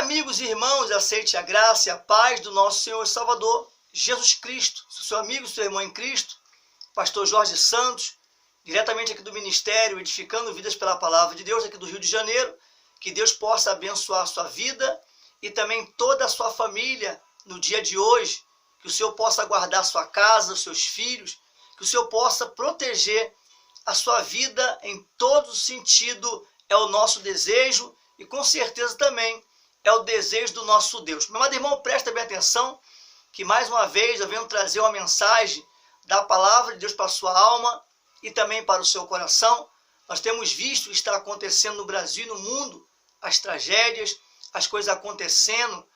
amigos e irmãos, aceite a graça e a paz do nosso Senhor e Salvador, Jesus Cristo. Sou seu amigo, seu irmão em Cristo, pastor Jorge Santos, diretamente aqui do Ministério Edificando Vidas pela Palavra de Deus, aqui do Rio de Janeiro. Que Deus possa abençoar a sua vida e também toda a sua família no dia de hoje. Que o Senhor possa guardar a sua casa, os seus filhos, que o Senhor possa proteger a sua vida em todo sentido. É o nosso desejo e com certeza também é o desejo do nosso Deus. Meu amado irmão, presta bem atenção que mais uma vez eu venho trazer uma mensagem da palavra de Deus para a sua alma e também para o seu coração. Nós temos visto o que está acontecendo no Brasil e no mundo, as tragédias, as coisas acontecendo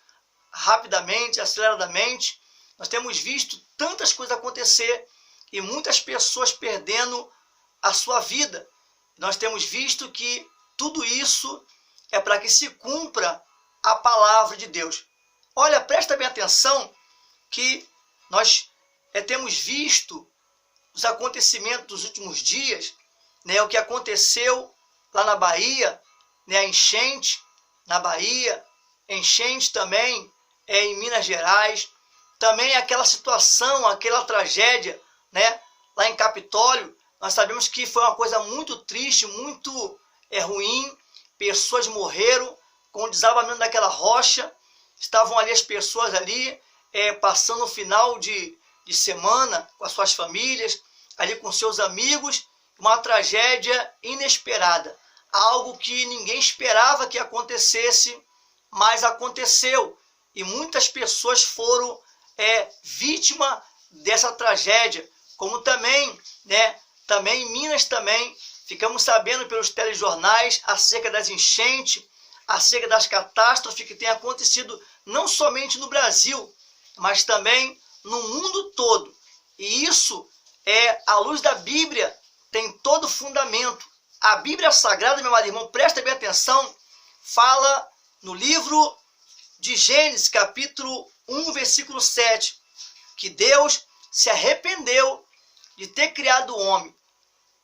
rapidamente, aceleradamente. Nós temos visto tantas coisas acontecer e muitas pessoas perdendo a sua vida. Nós temos visto que tudo isso é para que se cumpra a palavra de Deus. Olha, presta bem atenção que nós temos visto os acontecimentos dos últimos dias, né, o que aconteceu lá na Bahia, né, a enchente na Bahia, enchente também em Minas Gerais, também aquela situação, aquela tragédia, né, lá em Capitólio. Nós sabemos que foi uma coisa muito triste, muito ruim. Pessoas morreram com o desabamento daquela rocha. Estavam ali as pessoas ali passando o final de semana com as suas famílias, ali com seus amigos. Uma tragédia inesperada. Algo que ninguém esperava que acontecesse, mas aconteceu. E muitas pessoas foram vítimas dessa tragédia. Como também, né, também em Minas também, ficamos sabendo pelos telejornais acerca das enchentes, acerca das catástrofes que têm acontecido não somente no Brasil, mas também no mundo todo. E isso à luz da Bíblia, tem todo fundamento. A Bíblia Sagrada, meu amado irmão, presta bem atenção, fala no livro de Gênesis, capítulo 1, versículo 7, que Deus se arrependeu de ter criado o homem.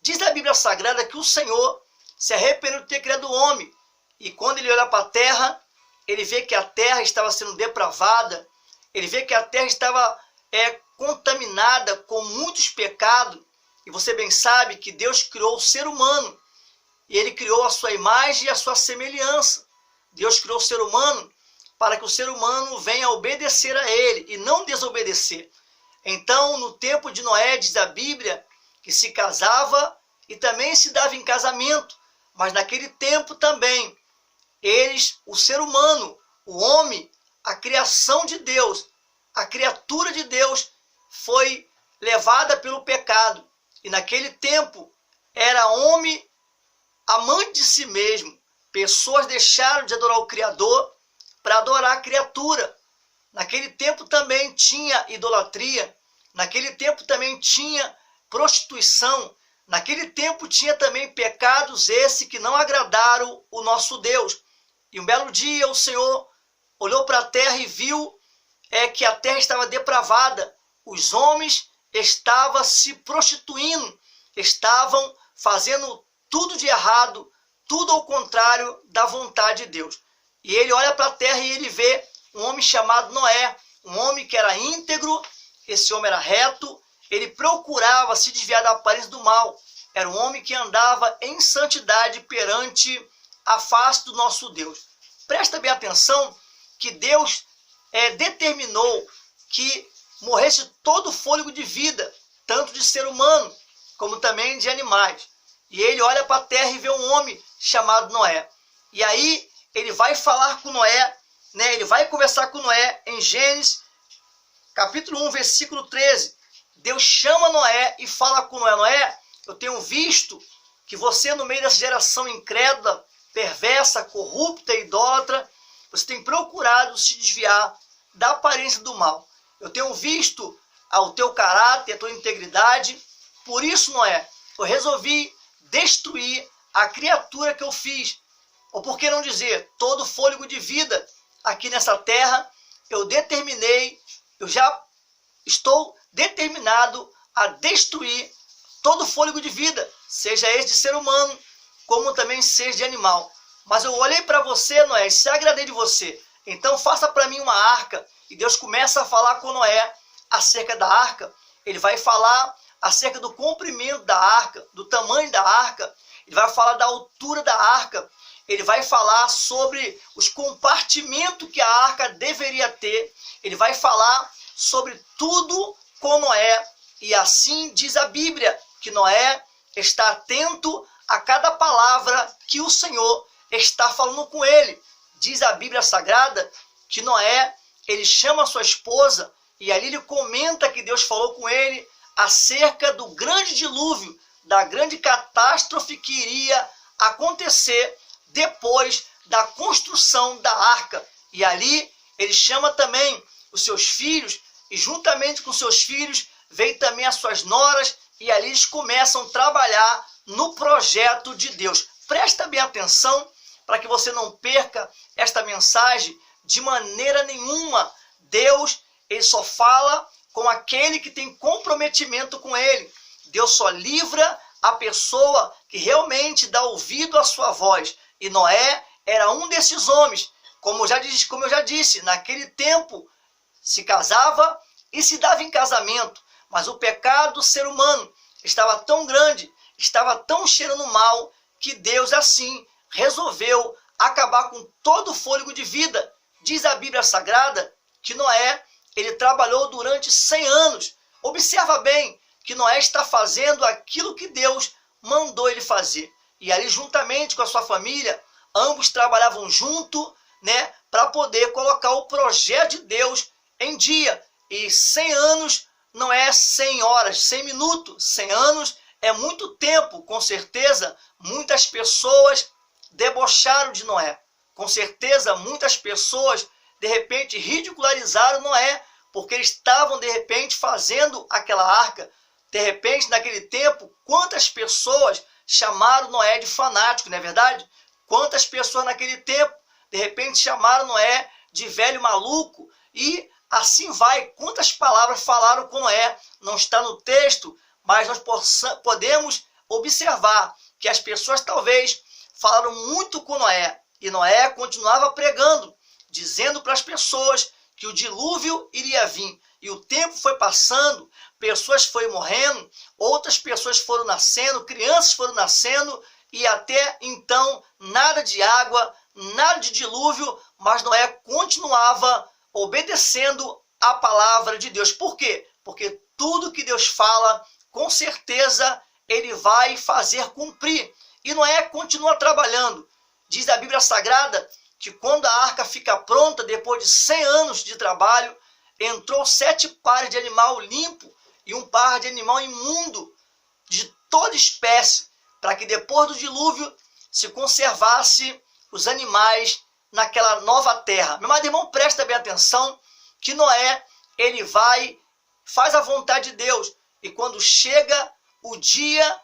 Diz a Bíblia Sagrada que o Senhor se arrependeu de ter criado o homem. E quando ele olha para a terra, ele vê que a terra estava sendo depravada, ele vê que a terra estava contaminada com muitos pecados. E você bem sabe que Deus criou o ser humano. E ele criou a sua imagem e a sua semelhança. Deus criou o ser humano para que o ser humano venha obedecer a ele e não desobedecer. Então, no tempo de Noé, diz a Bíblia, que se casava e também se dava em casamento. Mas naquele tempo também, o ser humano, o homem, a criação de Deus, a criatura de Deus, foi levada pelo pecado. E naquele tempo, era homem amante de si mesmo. Pessoas deixaram de adorar o Criador para adorar a criatura. Naquele tempo também tinha idolatria. Naquele tempo também tinha prostituição. Naquele tempo tinha também pecados esses que não agradaram o nosso Deus. E um belo dia o Senhor olhou para a terra e viu que a terra estava depravada. Os homens estavam se prostituindo, estavam fazendo tudo de errado, tudo ao contrário da vontade de Deus. E ele olha para a terra e ele vê um homem chamado Noé, um homem que era íntegro, esse homem era reto, ele procurava se desviar da aparência do mal. Era um homem que andava em santidade perante a face do nosso Deus. Presta bem atenção que Deus determinou que morresse todo o fôlego de vida, tanto de ser humano como também de animais. E ele olha para a terra e vê um homem chamado Noé. E aí ele vai falar com Noé, né? Ele vai conversar com Noé em Gênesis, capítulo 1, versículo 13. Deus chama Noé e fala com Noé: Noé, eu tenho visto que você, no meio dessa geração incrédula, perversa, corrupta e idólatra, você tem procurado se desviar da aparência do mal. Eu tenho visto o teu caráter, a tua integridade. Por isso, Noé, eu resolvi destruir a criatura que eu fiz. Ou por que não dizer, todo o fôlego de vida aqui nessa terra, eu determinei, eu já estou determinado a destruir todo o fôlego de vida, seja esse de ser humano, como também seja de animal. Mas eu olhei para você, Noé, e se agradei de você. Então faça para mim uma arca. E Deus começa a falar com Noé acerca da arca. Ele vai falar acerca do comprimento da arca, do tamanho da arca. Ele vai falar da altura da arca. Ele vai falar sobre os compartimentos que a arca deveria ter. Ele vai falar sobre tudo com Noé. E assim diz a Bíblia, que Noé está atento a cada palavra que o Senhor está falando com ele. Diz a Bíblia Sagrada que Noé, ele chama sua esposa e ali ele comenta que Deus falou com ele acerca do grande dilúvio, da grande catástrofe que iria acontecer depois da construção da arca. E ali ele chama também os seus filhos e juntamente com seus filhos veio também as suas noras e ali eles começam a trabalhar no projeto de Deus. Presta bem atenção para que você não perca esta mensagem de maneira nenhuma. Deus, ele só fala com aquele que tem comprometimento com ele. Deus só livra a pessoa que realmente dá ouvido à sua voz. E Noé era um desses homens. Como eu já disse, naquele tempo se casava e se dava em casamento. Mas o pecado do ser humano estava tão grande, estava tão cheirando mal, que Deus assim resolveu acabar com todo o fôlego de vida. Diz a Bíblia Sagrada que Noé, ele trabalhou durante 100 anos. Observa bem que Noé está fazendo aquilo que Deus mandou ele fazer. E ali, juntamente com a sua família, ambos trabalhavam junto, para poder colocar o projeto de Deus em dia. E 100 anos não é 100 horas, 100 minutos. 100 anos é muito tempo. Com certeza, muitas pessoas debocharam de Noé. Com certeza, muitas pessoas, de repente, ridicularizaram Noé, porque eles estavam, de repente, fazendo aquela arca. De repente, naquele tempo, quantas pessoas chamaram Noé de fanático, não é verdade? Quantas pessoas naquele tempo, de repente, chamaram Noé de velho maluco. E assim vai. Quantas palavras falaram com Noé? Não está no texto, mas nós podemos observar que as pessoas talvez falaram muito com Noé. E Noé continuava pregando, dizendo para as pessoas que o dilúvio iria vir. E o tempo foi passando, pessoas foram morrendo, outras pessoas foram nascendo, crianças foram nascendo, e até então nada de água, nada de dilúvio, mas Noé continuava obedecendo a palavra de Deus. Por quê? Porque tudo que Deus fala, com certeza, ele vai fazer cumprir. E Noé continua trabalhando. Diz a Bíblia Sagrada que quando a arca fica pronta, depois de 100 anos de trabalho, entrou 7 pares de animal limpo e um par de animal imundo, de toda espécie, para que depois do dilúvio se conservasse os animais naquela nova terra. Meu amado irmão, presta bem atenção que Noé, ele faz a vontade de Deus. E quando chega o dia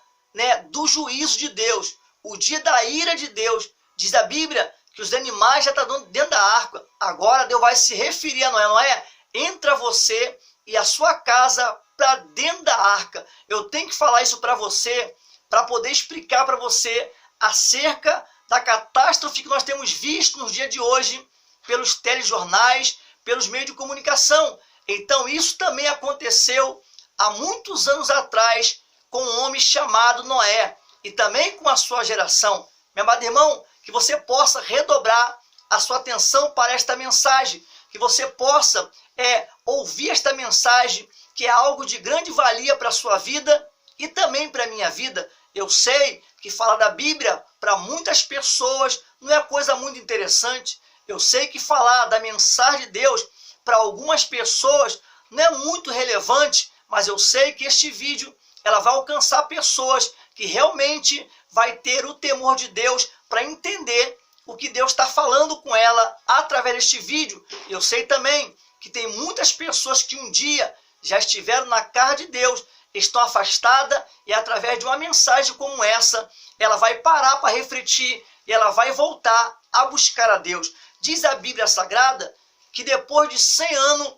do juízo de Deus, o dia da ira de Deus, diz a Bíblia que os animais já estão dentro da arca. Agora Deus vai se referir a Noé. Noé, entra você e a sua casa para dentro da arca. Eu tenho que falar isso para você, para poder explicar para você acerca da catástrofe que nós temos visto nos dias de hoje, pelos telejornais, pelos meios de comunicação. Então isso também aconteceu há muitos anos atrás com um homem chamado Noé e também com a sua geração. Meu amado irmão, que você possa redobrar a sua atenção para esta mensagem, que você possa ouvir esta mensagem, que é algo de grande valia para a sua vida e também para a minha vida. Eu sei que falar da Bíblia para muitas pessoas não é coisa muito interessante. Eu sei que falar da mensagem de Deus para algumas pessoas não é muito relevante, mas eu sei que este vídeo ela vai alcançar pessoas que realmente vai ter o temor de Deus para entender o que Deus está falando com ela através deste vídeo. Eu sei também que tem muitas pessoas que um dia já estiveram na casa de Deus, estão afastadas e através de uma mensagem como essa, ela vai parar para refletir e ela vai voltar a buscar a Deus. Diz a Bíblia Sagrada que depois de 100 anos,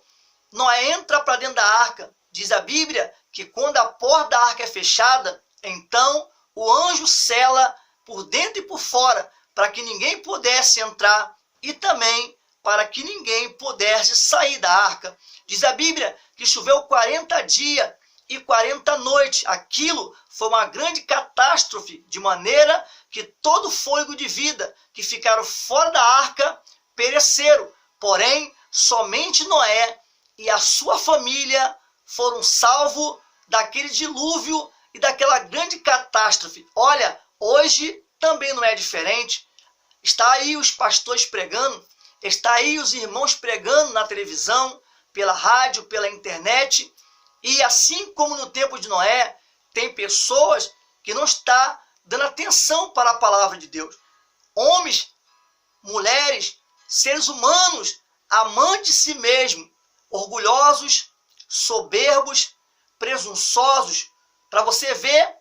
Noé entra para dentro da arca. Diz a Bíblia que quando a porta da arca é fechada, então o anjo sela por dentro e por fora, para que ninguém pudesse entrar e também para que ninguém pudesse sair da arca. Diz a Bíblia que choveu 40 dias e 40 noites. Aquilo foi uma grande catástrofe, de maneira que todo fôlego de vida que ficaram fora da arca pereceram. Porém, somente Noé e a sua família foram salvos daquele dilúvio e daquela grande catástrofe. Olha, hoje também não é diferente. Está aí os pastores pregando, está aí os irmãos pregando na televisão, pela rádio, pela internet. E assim como no tempo de Noé, tem pessoas que não estão dando atenção para a palavra de Deus. Homens, mulheres, seres humanos, amantes de si mesmo, orgulhosos, soberbos, presunçosos. Para você ver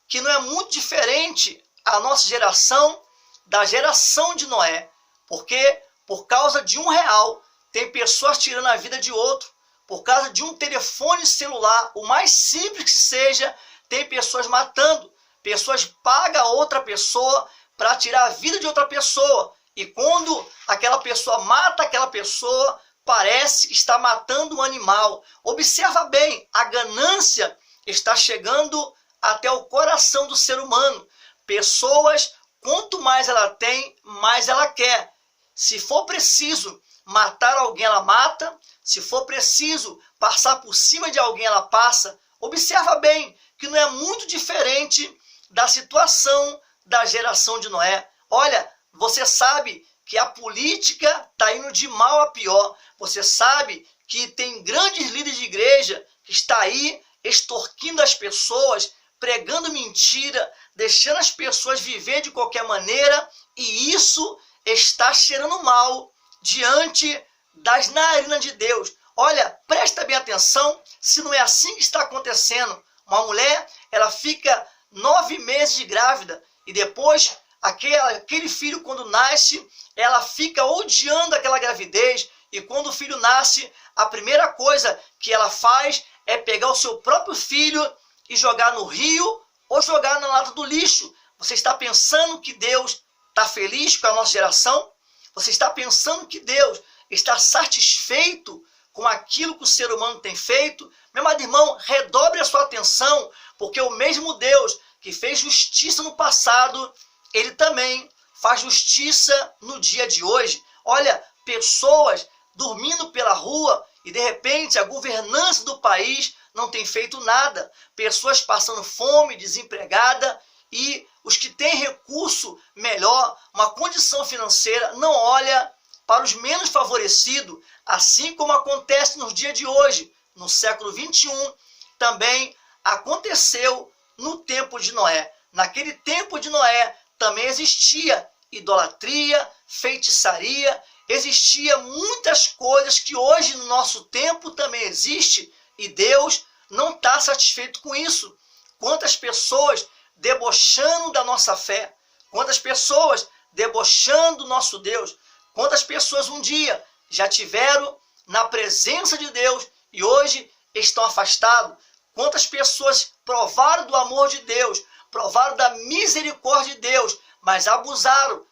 que não é muito diferente a nossa geração da geração de Noé. Porque por causa de R$1, tem pessoas tirando a vida de outro. Por causa de um telefone celular, o mais simples que seja, tem pessoas matando. Pessoas pagam outra pessoa para tirar a vida de outra pessoa. E quando aquela pessoa mata aquela pessoa, parece que está matando um animal. Observa bem, a ganância está chegando até o coração do ser humano. Pessoas, quanto mais ela tem, mais ela quer. Se for preciso matar alguém, ela mata. Se for preciso passar por cima de alguém, ela passa. Observa bem que não é muito diferente da situação da geração de Noé. Olha, você sabe que a política está indo de mal a pior. Você sabe que tem grandes líderes de igreja que estão aí extorquindo as pessoas, pregando mentira, deixando as pessoas viver de qualquer maneira, e isso está cheirando mal diante das narinas de Deus. Olha, presta bem atenção se não é assim que está acontecendo. Uma mulher, ela fica 9 meses de grávida e depois aquele filho, quando nasce, ela fica odiando aquela gravidez, e quando o filho nasce, a primeira coisa que ela faz é pegar o seu próprio filho e jogar no rio ou jogar na lata do lixo. Você está pensando que Deus está feliz com a nossa geração? Você está pensando que Deus está satisfeito com aquilo que o ser humano tem feito? Meu amado irmão, redobre a sua atenção, porque o mesmo Deus que fez justiça no passado, Ele também faz justiça no dia de hoje. Olha, pessoas dormindo pela rua e de repente a governança do país não tem feito nada. Pessoas passando fome, desempregada, e os que têm recurso melhor, uma condição financeira, não olha para os menos favorecidos, assim como acontece nos dias de hoje, no século 21, também aconteceu no tempo de Noé. Naquele tempo de Noé também existia idolatria, feitiçaria, existia muitas coisas que hoje no nosso tempo também existe, e Deus não está satisfeito com isso. Quantas pessoas debochando da nossa fé, quantas pessoas debochando do nosso Deus, quantas pessoas um dia já tiveram na presença de Deus e hoje estão afastados, quantas pessoas provaram do amor de Deus, provaram da misericórdia de Deus, mas abusaram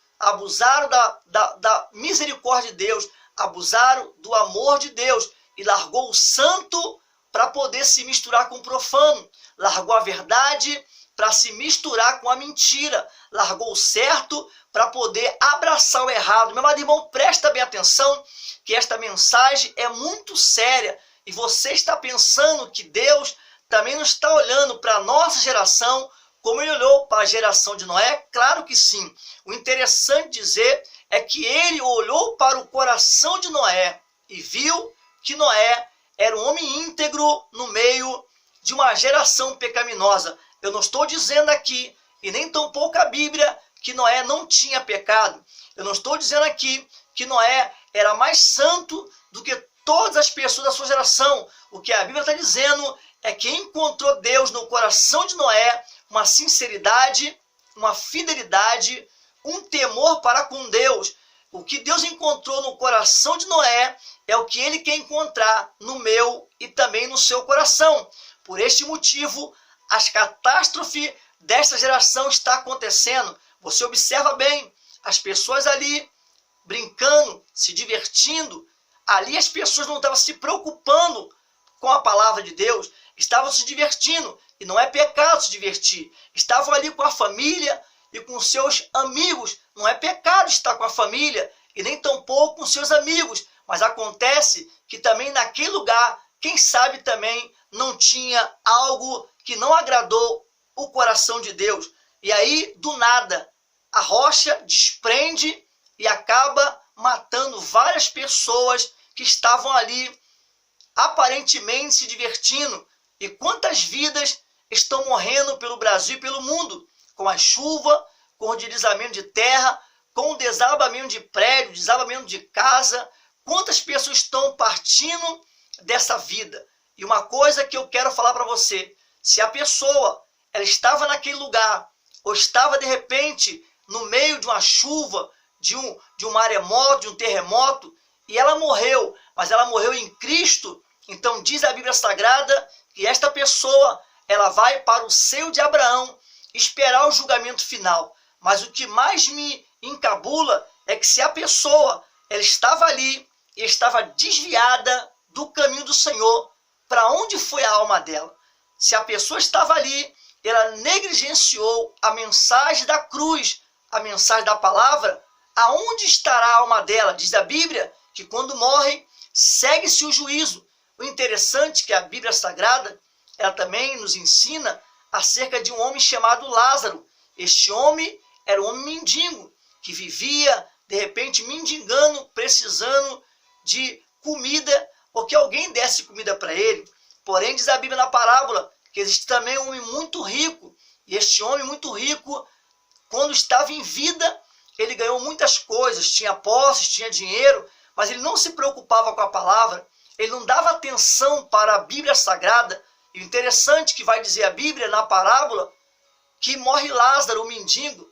da misericórdia de Deus, abusaram do amor de Deus e largou o santo para poder se misturar com o profano, largou a verdade para se misturar com a mentira, largou o certo para poder abraçar o errado. Meu amado irmão, presta bem atenção que esta mensagem é muito séria e você está pensando que Deus também não está olhando para a nossa geração como Ele olhou para a geração de Noé? Claro que sim. O interessante dizer é que Ele olhou para o coração de Noé e viu que Noé era um homem íntegro no meio de uma geração pecaminosa. Eu não estou dizendo aqui, e nem tampouco a Bíblia, que Noé não tinha pecado. Eu não estou dizendo aqui que Noé era mais santo do que todas as pessoas da sua geração. O que a Bíblia está dizendo é que encontrou Deus no coração de Noé uma sinceridade, uma fidelidade, um temor para com Deus. O que Deus encontrou no coração de Noé é o que Ele quer encontrar no meu e também no seu coração. Por este motivo, as catástrofes desta geração estão acontecendo. Você observa bem, as pessoas ali brincando, se divertindo. Ali as pessoas não estavam se preocupando com a palavra de Deus, estavam se divertindo. E não é pecado se divertir. Estavam ali com a família e com seus amigos. Não é pecado estar com a família e nem tampouco com seus amigos. Mas acontece que também naquele lugar, quem sabe também não tinha algo que não agradou o coração de Deus. E aí, do nada, a rocha desprende e acaba matando várias pessoas que estavam ali aparentemente se divertindo. E quantas vidas estão morrendo pelo Brasil e pelo mundo, com a chuva, com o deslizamento de terra, com o desabamento de prédio, desabamento de casa. Quantas pessoas estão partindo dessa vida? E uma coisa que eu quero falar para você, se a pessoa ela estava naquele lugar, ou estava de repente no meio de uma chuva, de um maremoto, de um terremoto, e ela morreu, mas ela morreu em Cristo, então diz a Bíblia Sagrada que esta pessoa ela vai para o seio de Abraão esperar o julgamento final. Mas o que mais me encabula é que se a pessoa ela estava ali e estava desviada do caminho do Senhor, para onde foi a alma dela? Se a pessoa estava ali, ela negligenciou a mensagem da cruz, a mensagem da palavra, aonde estará a alma dela? Diz a Bíblia que quando morre, segue-se o juízo. O interessante é que a Bíblia Sagrada, ela também nos ensina acerca de um homem chamado Lázaro. Este homem era um homem mendigo, que vivia, de repente, mendigando, precisando de comida, ou que alguém desse comida para ele. Porém, diz a Bíblia na parábola, que existe também um homem muito rico, e este homem muito rico, quando estava em vida, ele ganhou muitas coisas, tinha posses, tinha dinheiro, mas ele não se preocupava com a palavra, ele não dava atenção para a Bíblia Sagrada. E o interessante que vai dizer a Bíblia na parábola, que morre Lázaro, o mendigo,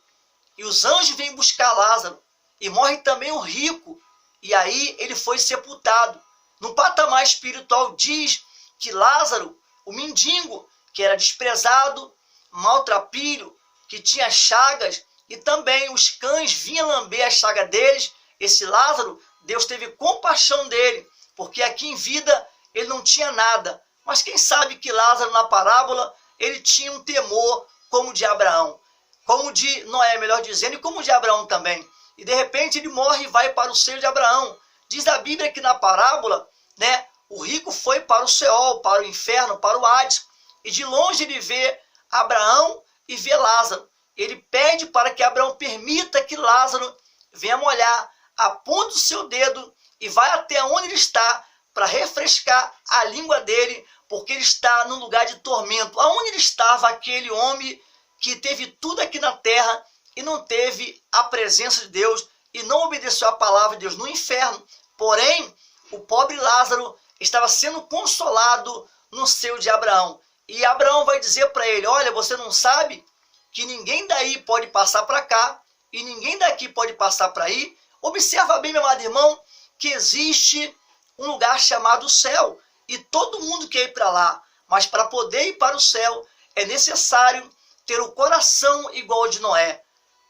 e os anjos vêm buscar Lázaro, e morre também o rico, e aí ele foi sepultado. No patamar espiritual diz que Lázaro, o mendigo, que era desprezado, maltrapilho, que tinha chagas, e também os cães vinham lamber a chaga deles, esse Lázaro, Deus teve compaixão dele, porque aqui em vida ele não tinha nada. Mas quem sabe que Lázaro na parábola, ele tinha um temor como o de Abraão, como o de Noé, melhor dizendo, e como o de Abraão também. E de repente ele morre e vai para o seio de Abraão. Diz a Bíblia que na parábola, né, o rico foi para o Seol, para o inferno, para o Hades. E de longe ele vê Abraão e vê Lázaro. Ele pede para que Abraão permita que Lázaro venha molhar, aponta o seu dedo e vai até onde ele está para refrescar a língua dele, porque ele está num lugar de tormento. Aonde ele estava aquele homem que teve tudo aqui na terra e não teve a presença de Deus e não obedeceu a palavra de Deus? No inferno. Porém, o pobre Lázaro estava sendo consolado no seio de Abraão. E Abraão vai dizer para ele, olha, você não sabe que ninguém daí pode passar para cá e ninguém daqui pode passar para aí? Observa bem, meu amado irmão, que existe um lugar chamado céu e todo mundo quer ir para lá. Mas para poder ir para o céu é necessário ter o coração igual ao de Noé.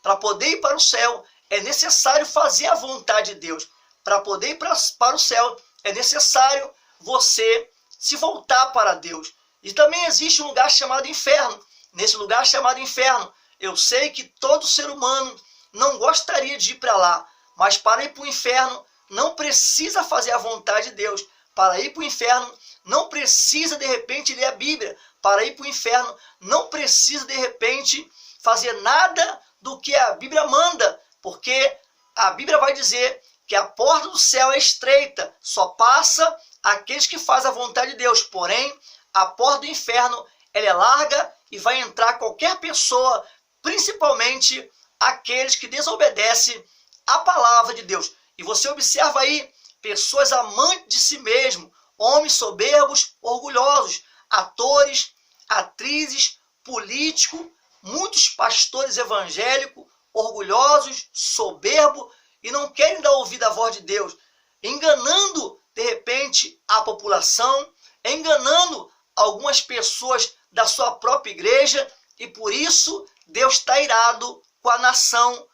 Para poder ir para o céu é necessário fazer a vontade de Deus. Para poder ir para o céu é necessário você se voltar para Deus. E também existe um lugar chamado inferno. Nesse lugar chamado inferno, eu sei que todo ser humano não gostaria de ir para lá. Mas para ir para o inferno, não precisa fazer a vontade de Deus. Para ir para o inferno, não precisa de repente ler a Bíblia. Para ir para o inferno, não precisa de repente fazer nada do que a Bíblia manda. Porque a Bíblia vai dizer que a porta do céu é estreita, só passa aqueles que fazem a vontade de Deus. Porém, a porta do inferno ela é larga e vai entrar qualquer pessoa, principalmente aqueles que desobedecem a palavra de Deus. E você observa aí pessoas amantes de si mesmo, homens soberbos, orgulhosos, atores, atrizes, políticos, muitos pastores evangélicos, orgulhosos, soberbos, e não querem dar ouvido à voz de Deus, enganando, de repente, a população, enganando algumas pessoas da sua própria igreja, e por isso Deus está irado com a nação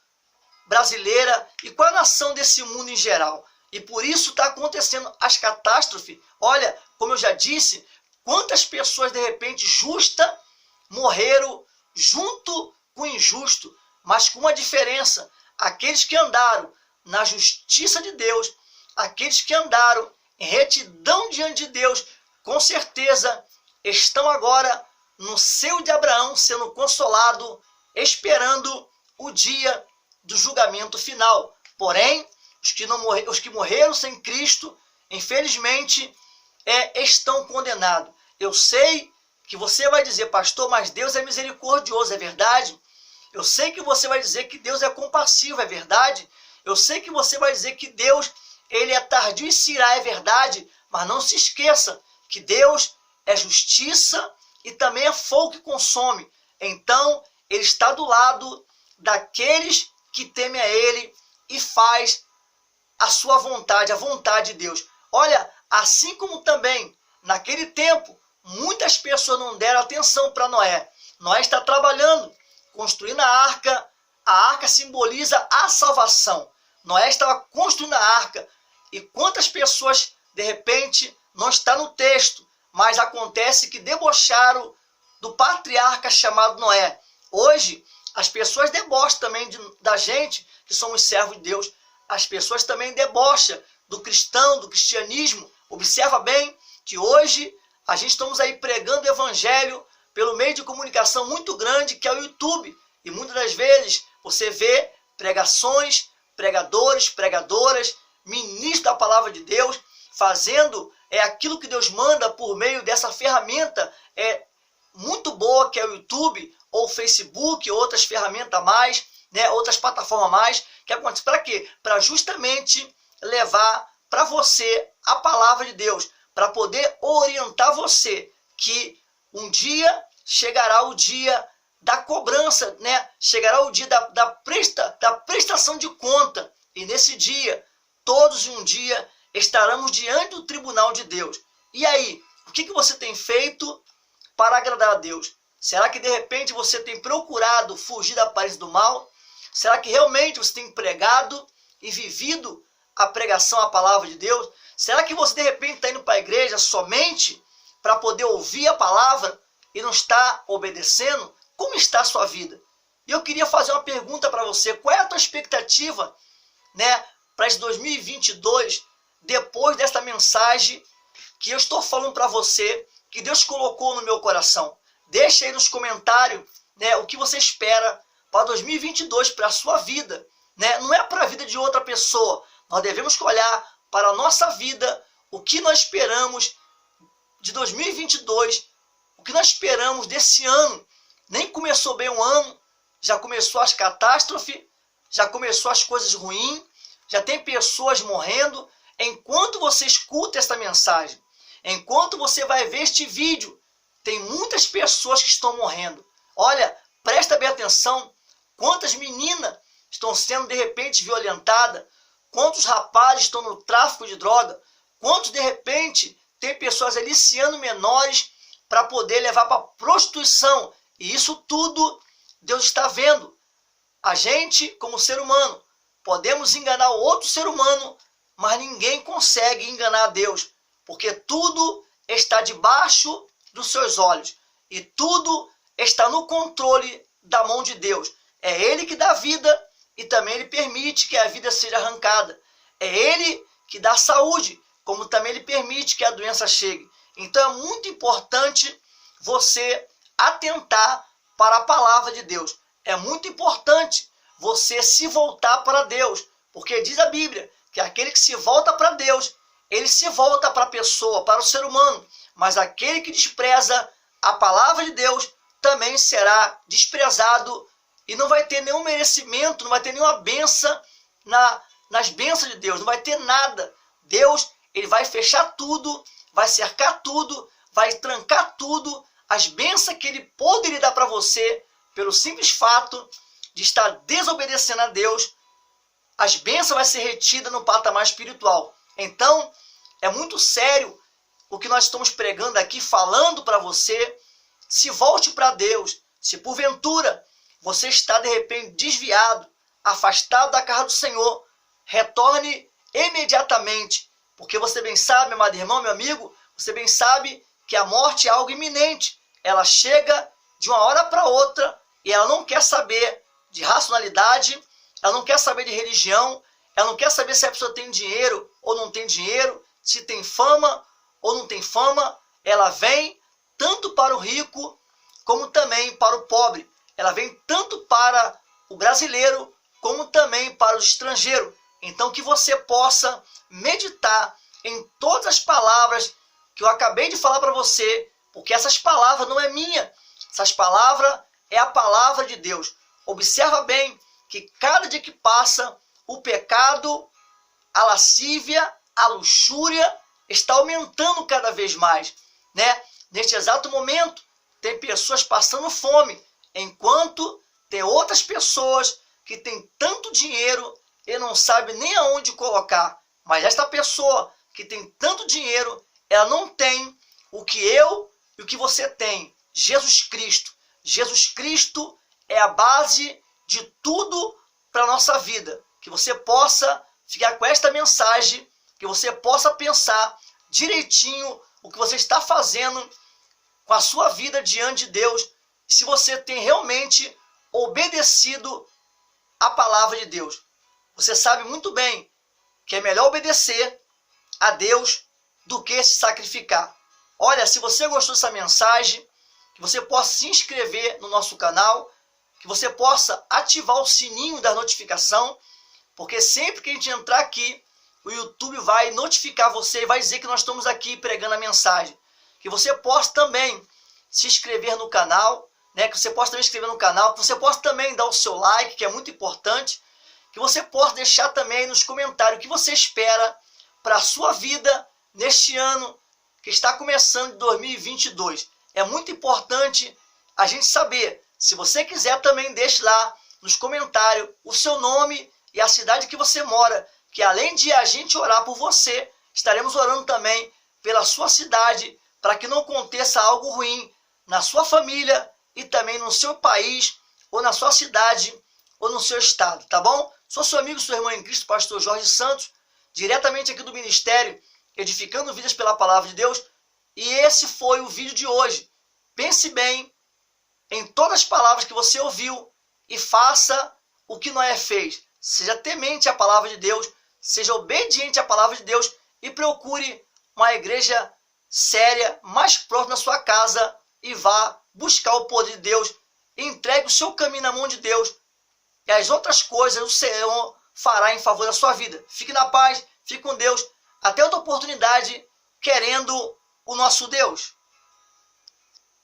brasileira e com a nação desse mundo em geral. E por isso está acontecendo as catástrofes. Olha, como eu já disse, quantas pessoas de repente justas morreram junto com o injusto, mas com uma diferença. Aqueles que andaram na justiça de Deus, aqueles que andaram em retidão diante de Deus, com certeza estão agora no seio de Abraão, sendo consolado, esperando o dia do julgamento final. Porém, os que morreram sem Cristo, infelizmente, estão condenados. Eu sei que você vai dizer, pastor, mas Deus é misericordioso, é verdade? Eu sei que você vai dizer que Deus é compassivo, é verdade? Eu sei que você vai dizer que Deus, ele é tardio e se irá, é verdade? Mas não se esqueça que Deus é justiça e também é fogo que consome. Então, ele está do lado daqueles que temem a ele e faz a sua vontade, a vontade de Deus. Olha, assim como também, naquele tempo, muitas pessoas não deram atenção para Noé. Noé está trabalhando, construindo a arca simboliza a salvação. Noé estava construindo a arca, e quantas pessoas, de repente, não está no texto, mas acontece que debocharam do patriarca chamado Noé. Hoje, as pessoas debocham também da gente, que somos servos de Deus. As pessoas também debocham do cristão, do cristianismo. Observa bem que hoje a gente estamos aí pregando o evangelho pelo meio de comunicação muito grande, que é o YouTube. E muitas das vezes você vê pregações, pregadores, pregadoras, ministros da palavra de Deus, fazendo aquilo que Deus manda por meio dessa ferramenta muito boa, que é o YouTube, ou o Facebook, ou outras ferramentas a mais, né, outras plataformas a mais, que acontece para quê? Para justamente levar para você a palavra de Deus, para poder orientar você que um dia chegará o dia da cobrança, né? Chegará o dia da prestação de conta, e nesse dia, todos um dia estaremos diante do tribunal de Deus. E aí, o que você tem feito para agradar a Deus? Será que de repente você tem procurado fugir da aparência do mal? Será que realmente você tem pregado e vivido a pregação, a palavra de Deus? Será que você de repente está indo para a igreja somente para poder ouvir a palavra e não está obedecendo? Como está a sua vida? E eu queria fazer uma pergunta para você. Qual é a tua expectativa, né, para esse 2022, depois desta mensagem que eu estou falando para você, que Deus colocou no meu coração? Deixa aí nos comentários, né, o que você espera para 2022, para a sua vida. Né? Não é para a vida de outra pessoa. Nós devemos olhar para a nossa vida, o que nós esperamos de 2022, o que nós esperamos desse ano. Nem começou bem o ano, já começou as catástrofes, já começou as coisas ruins, já tem pessoas morrendo. Enquanto você escuta esta mensagem, enquanto você vai ver este vídeo, tem muitas pessoas que estão morrendo. Olha, presta bem atenção, quantas meninas estão sendo de repente violentadas, quantos rapazes estão no tráfico de droga, quantos de repente tem pessoas aliciando menores para poder levar para prostituição. E isso tudo Deus está vendo. A gente, como ser humano, podemos enganar o outro ser humano, mas ninguém consegue enganar a Deus, porque tudo está debaixo dos seus olhos e tudo está no controle da mão de Deus. É Ele que dá vida e também Ele permite que a vida seja arrancada. É Ele que dá saúde, como também Ele permite que a doença chegue. Então é muito importante você atentar para a palavra de Deus. É muito importante você se voltar para Deus, porque diz a Bíblia que aquele que se volta para Deus, ele se volta para a pessoa, para o ser humano, mas aquele que despreza a palavra de Deus também será desprezado e não vai ter nenhum merecimento, não vai ter nenhuma bênção nas bênçãos de Deus, não vai ter nada. Deus, ele vai fechar tudo, vai cercar tudo, vai trancar tudo. As bênçãos que ele poderia dar para você, pelo simples fato de estar desobedecendo a Deus, as bênçãos vai ser retida no patamar espiritual. Então, é muito sério o que nós estamos pregando aqui, falando para você. Se volte para Deus. Se porventura você está de repente desviado, afastado da casa do Senhor, retorne imediatamente, porque você bem sabe, amado irmão, meu amigo, você bem sabe que a morte é algo iminente. Ela chega de uma hora para outra e ela não quer saber de racionalidade, ela não quer saber de religião, ela não quer saber se a pessoa tem dinheiro ou não tem dinheiro, se tem fama ou não tem fama. Ela vem tanto para o rico como também para o pobre. Ela vem tanto para o brasileiro como também para o estrangeiro. Então que você possa meditar em todas as palavras que eu acabei de falar para você, porque essas palavras não é minha. Essas palavras é a palavra de Deus. Observa bem que cada dia que passa, o pecado, a lascívia, a luxúria está aumentando cada vez mais, né? Neste exato momento, tem pessoas passando fome, enquanto tem outras pessoas que têm tanto dinheiro e não sabem nem aonde colocar. Mas esta pessoa que tem tanto dinheiro, ela não tem o que eu e o que você tem, Jesus Cristo. Jesus Cristo é a base de tudo para a nossa vida. Que você possa ficar com esta mensagem, que você possa pensar direitinho o que você está fazendo com a sua vida diante de Deus, e se você tem realmente obedecido a palavra de Deus. Você sabe muito bem que é melhor obedecer a Deus do que se sacrificar. Olha, se você gostou dessa mensagem, que você possa se inscrever no nosso canal, que você possa ativar o sininho da notificação, porque sempre que a gente entrar aqui, o YouTube vai notificar você e vai dizer que nós estamos aqui pregando a mensagem. Que você possa também se inscrever no canal, né? Que você possa também inscrever no canal, que você possa também dar o seu like, que é muito importante, que você possa deixar também nos comentários o que você espera para a sua vida neste ano que está começando de 2022. É muito importante a gente saber. Se você quiser também deixe lá nos comentários o seu nome e a cidade que você mora, que além de a gente orar por você, estaremos orando também pela sua cidade, para que não aconteça algo ruim na sua família e também no seu país, ou na sua cidade, ou no seu estado, tá bom? Sou seu amigo, seu irmão em Cristo, pastor Jorge Santos, diretamente aqui do Ministério, edificando vidas pela palavra de Deus, e esse foi o vídeo de hoje. Pense bem em todas as palavras que você ouviu e faça o que Noé fez. Seja temente à palavra de Deus, seja obediente à palavra de Deus e procure uma igreja séria, mais próxima da sua casa e vá buscar o poder de Deus. Entregue o seu caminho na mão de Deus e as outras coisas o Senhor fará em favor da sua vida. Fique na paz, fique com Deus. Até outra oportunidade, querendo o nosso Deus.